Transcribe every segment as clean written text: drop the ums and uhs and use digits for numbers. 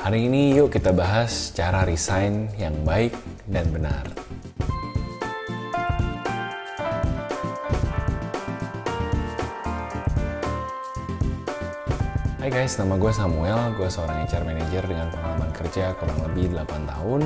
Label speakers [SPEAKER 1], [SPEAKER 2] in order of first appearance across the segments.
[SPEAKER 1] Hari ini yuk kita bahas cara resign yang baik dan benar. Hai guys, nama gue Samuel, gue seorang HR manager dengan pengalaman kerja kurang lebih 8 tahun.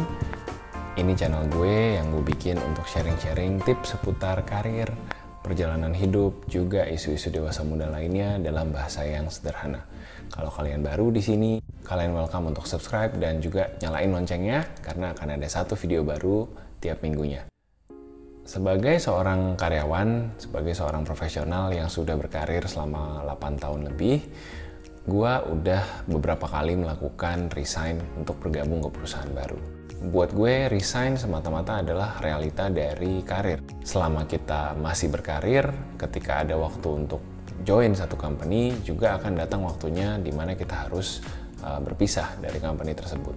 [SPEAKER 1] Ini channel gue yang gue bikin untuk sharing-sharing tips seputar karir, perjalanan hidup, juga isu-isu dewasa muda lainnya dalam bahasa yang sederhana. Kalau kalian baru di sini, kalian welcome untuk subscribe dan juga nyalain loncengnya karena akan ada satu video baru tiap minggunya. Sebagai seorang karyawan, sebagai seorang profesional yang sudah berkarir selama 8 tahun lebih, gue udah beberapa kali melakukan resign untuk bergabung ke perusahaan baru. Buat gue, resign semata-mata adalah realita dari karir. Selama kita masih berkarir, ketika ada waktu untuk join satu company, juga akan datang waktunya di mana kita harus berpisah dari company tersebut.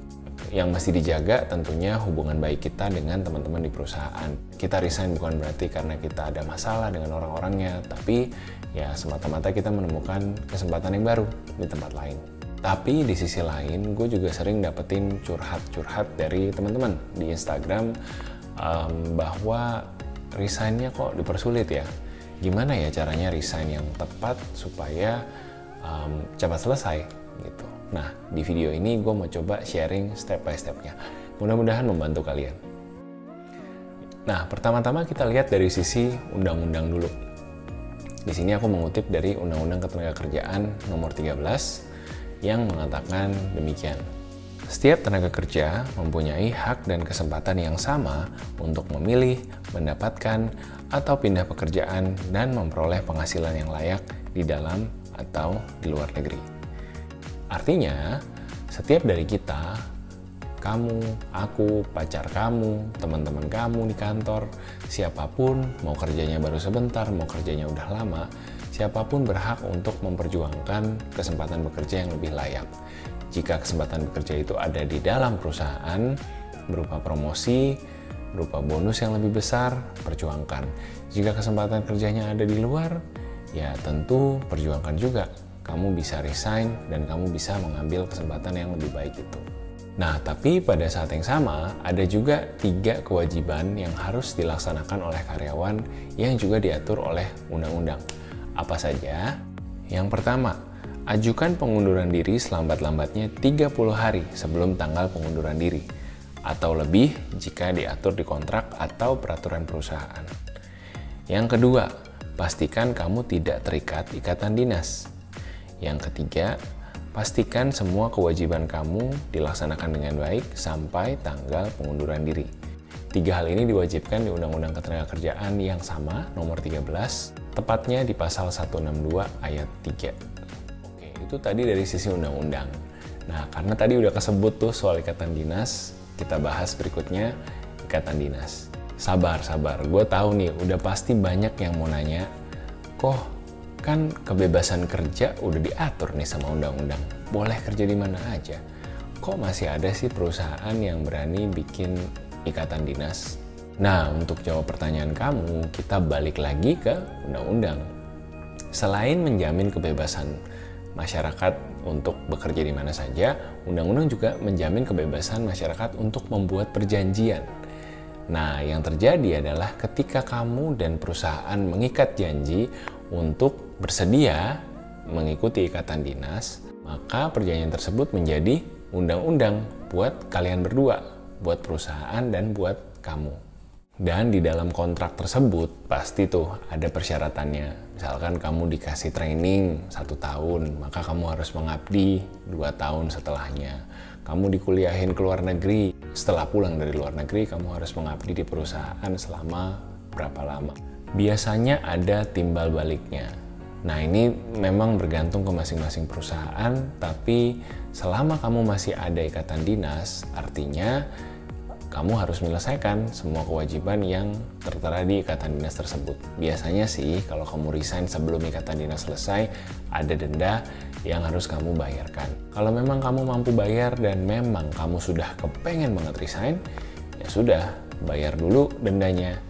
[SPEAKER 1] Yang mesti dijaga tentunya hubungan baik kita dengan teman-teman di perusahaan. Kita resign bukan berarti karena kita ada masalah dengan orang-orangnya, tapi ya semata-mata kita menemukan kesempatan yang baru di tempat lain. Tapi di sisi lain, gue juga sering dapetin curhat-curhat dari teman-teman di Instagram bahwa resign-nya kok dipersulit ya. Gimana ya caranya resign yang tepat supaya cepat selesai gitu. Nah, di video ini gue mau coba sharing step by step-nya. Mudah-mudahan membantu kalian. Nah, pertama-tama kita lihat dari sisi undang-undang dulu. Di sini aku mengutip dari Undang-Undang Ketenagakerjaan Nomor 13 yang mengatakan demikian. Setiap tenaga kerja mempunyai hak dan kesempatan yang sama untuk memilih, mendapatkan, atau pindah pekerjaan dan memperoleh penghasilan yang layak di dalam atau di luar negeri. Artinya, setiap dari kita, kamu, aku, pacar kamu, teman-teman kamu di kantor, siapapun, mau kerjanya baru sebentar, mau kerjanya udah lama, siapapun berhak untuk memperjuangkan kesempatan bekerja yang lebih layak. Jika kesempatan bekerja itu ada di dalam perusahaan, berupa promosi, berupa bonus yang lebih besar, perjuangkan. Jika kesempatan kerjanya ada di luar, ya tentu perjuangkan juga. Kamu bisa resign dan kamu bisa mengambil kesempatan yang lebih baik itu. Nah, tapi pada saat yang sama, ada juga 3 kewajiban yang harus dilaksanakan oleh karyawan yang juga diatur oleh undang-undang. Apa saja? Yang pertama, ajukan pengunduran diri selambat-lambatnya 30 hari sebelum tanggal pengunduran diri, atau lebih jika diatur di kontrak atau peraturan perusahaan. Yang kedua, pastikan kamu tidak terikat ikatan dinas. Yang ketiga, pastikan semua kewajiban kamu dilaksanakan dengan baik sampai tanggal pengunduran diri. 3 hal ini diwajibkan di Undang-Undang Ketenagakerjaan yang sama, nomor 13, tepatnya di pasal 162 ayat 3. Oke, itu tadi dari sisi undang-undang. Nah, karena tadi udah kesebut tuh soal ikatan dinas, kita bahas berikutnya ikatan dinas. Sabar, gue tahu nih, udah pasti banyak yang mau nanya, kok kan kebebasan kerja udah diatur nih sama undang-undang, boleh kerja di mana aja. Kok masih ada sih perusahaan yang berani bikin ikatan dinas? Nah, untuk jawab pertanyaan kamu, kita balik lagi ke undang-undang. Selain menjamin kebebasan masyarakat untuk bekerja di mana saja, undang-undang juga menjamin kebebasan masyarakat untuk membuat perjanjian. Nah, yang terjadi adalah ketika kamu dan perusahaan mengikat janji untuk bersedia mengikuti ikatan dinas, maka perjanjian tersebut menjadi undang-undang buat kalian berdua, buat perusahaan dan buat kamu. Dan di dalam kontrak tersebut pasti tuh ada persyaratannya. Misalkan kamu dikasih training 1 tahun, maka kamu harus mengabdi 2 tahun setelahnya. Kamu dikuliahin ke luar negeri, setelah pulang dari luar negeri kamu harus mengabdi di perusahaan selama berapa lama. Biasanya ada timbal baliknya. Nah, ini memang bergantung ke masing-masing perusahaan, tapi selama kamu masih ada ikatan dinas, artinya kamu harus menyelesaikan semua kewajiban yang tertera di ikatan dinas tersebut. Biasanya sih, kalau kamu resign sebelum ikatan dinas selesai, ada denda yang harus kamu bayarkan. Kalau memang kamu mampu bayar dan memang kamu sudah kepengen banget resign, ya sudah, bayar dulu dendanya,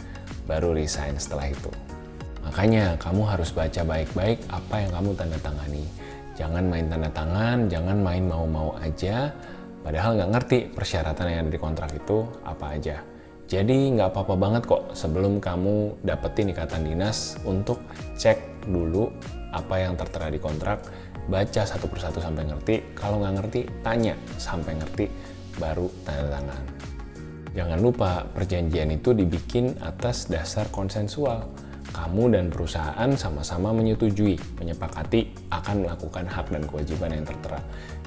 [SPEAKER 1] baru resign setelah itu. Makanya kamu harus baca baik-baik apa yang kamu tanda tangani. Jangan main tanda tangan, jangan main mau-mau aja, Padahal nggak ngerti persyaratan yang ada di kontrak itu apa aja. Jadi nggak apa-apa banget kok sebelum kamu dapetin ikatan dinas untuk cek dulu apa yang tertera di kontrak, baca satu persatu sampai ngerti. Kalau nggak ngerti, tanya sampai ngerti, baru tanda tangan. Jangan lupa perjanjian itu dibikin atas dasar konsensual. Kamu dan perusahaan sama-sama menyetujui, menyepakati akan melakukan hak dan kewajiban yang tertera.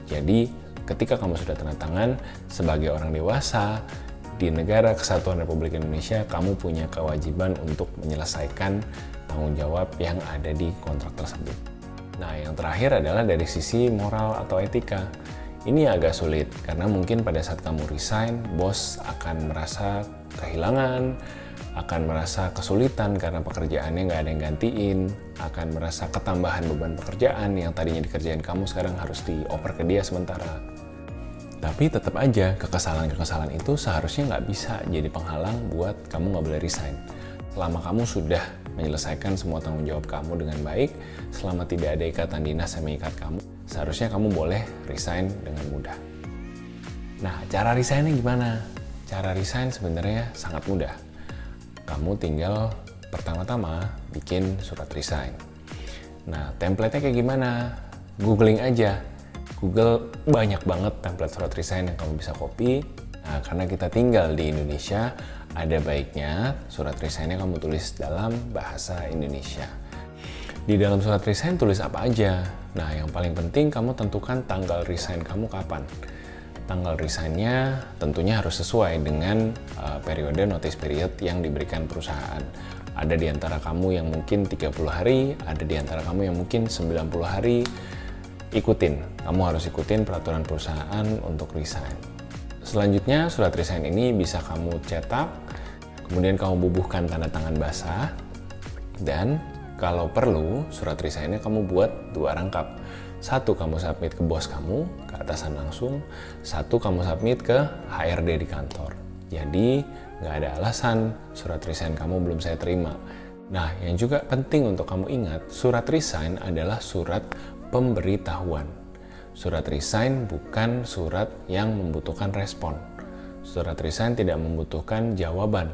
[SPEAKER 1] Jadi ketika kamu sudah tanda tangan sebagai orang dewasa, di negara Kesatuan Republik Indonesia, kamu punya kewajiban untuk menyelesaikan tanggung jawab yang ada di kontrak tersebut. Nah, yang terakhir adalah dari sisi moral atau etika. Ini agak sulit, karena mungkin pada saat kamu resign, bos akan merasa kehilangan, akan merasa kesulitan karena pekerjaannya nggak ada yang gantiin, akan merasa ketambahan beban pekerjaan yang tadinya dikerjain kamu sekarang harus dioper ke dia sementara. Tapi tetap aja, kekesalan-kekesalan itu seharusnya nggak bisa jadi penghalang buat kamu nggak boleh resign. Selama kamu sudah menyelesaikan semua tanggung jawab kamu dengan baik, selama tidak ada ikatan dinas yang mengikat kamu, seharusnya kamu boleh resign dengan mudah. Nah, cara resignnya gimana? Cara resign sebenarnya sangat mudah. Kamu tinggal pertama-tama bikin surat resign. Nah, template-nya kayak gimana? Googling aja. Google banyak banget template surat resign yang kamu bisa copy. Nah, karena kita tinggal di Indonesia, ada baiknya surat resign-nya kamu tulis dalam bahasa Indonesia. Di dalam surat resign tulis apa aja? Nah, yang paling penting kamu tentukan tanggal resign kamu kapan. Tanggal resign-nya tentunya harus sesuai dengan periode notice period yang diberikan perusahaan. Ada di antara kamu yang mungkin 30 hari, ada di antara kamu yang mungkin 90 hari. Kamu harus ikutin peraturan perusahaan untuk resign. Selanjutnya, surat resign ini bisa kamu cetak, kemudian kamu bubuhkan tanda tangan basah, dan kalau perlu, surat resign-nya kamu buat 2 rangkap. 1 kamu submit ke bos kamu, ke atasan langsung, 1 kamu submit ke HRD di kantor. Jadi, nggak ada alasan surat resign kamu belum saya terima. Nah, yang juga penting untuk kamu ingat, surat resign adalah surat pemberitahuan. Surat resign bukan surat yang membutuhkan respon. Surat resign tidak membutuhkan jawaban.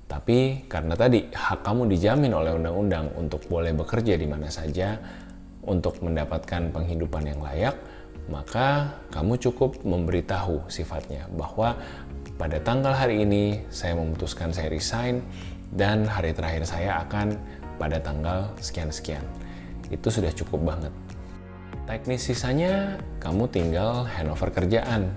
[SPEAKER 1] Tapi karena tadi hak kamu dijamin oleh undang-undang untuk boleh bekerja di mana saja, untuk mendapatkan penghidupan yang layak, maka kamu cukup memberitahu sifatnya bahwa pada tanggal hari ini saya memutuskan saya resign dan hari terakhir saya akan pada tanggal sekian-sekian. Itu sudah cukup banget. Teknis sisanya, kamu tinggal handover kerjaan,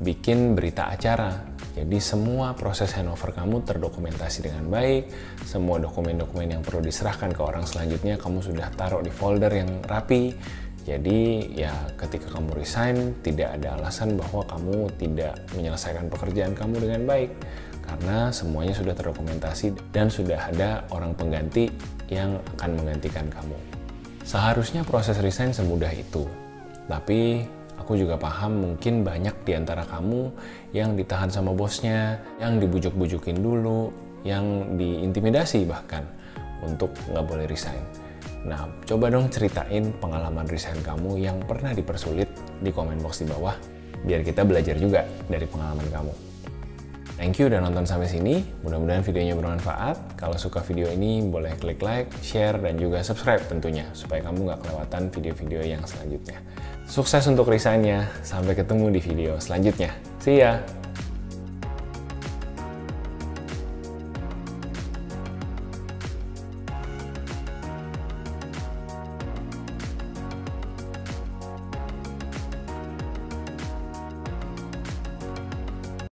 [SPEAKER 1] bikin berita acara. Jadi semua proses handover kamu terdokumentasi dengan baik, semua dokumen-dokumen yang perlu diserahkan ke orang selanjutnya kamu sudah taruh di folder yang rapi. Jadi ya ketika kamu resign, tidak ada alasan bahwa kamu tidak menyelesaikan pekerjaan kamu dengan baik. Karena semuanya sudah terdokumentasi dan sudah ada orang pengganti yang akan menggantikan kamu. Seharusnya proses resign semudah itu, tapi aku juga paham mungkin banyak di antara kamu yang ditahan sama bosnya, yang dibujuk-bujukin dulu, yang diintimidasi bahkan untuk nggak boleh resign. Nah, coba dong ceritain pengalaman resign kamu yang pernah dipersulit di komen box di bawah, biar kita belajar juga dari pengalaman kamu. Thank you udah nonton sampai sini, mudah-mudahan videonya bermanfaat. Kalau suka video ini boleh klik like, share, dan juga subscribe tentunya, supaya kamu nggak kelewatan video-video yang selanjutnya. Sukses untuk resign-nya, sampai ketemu di video selanjutnya. See ya!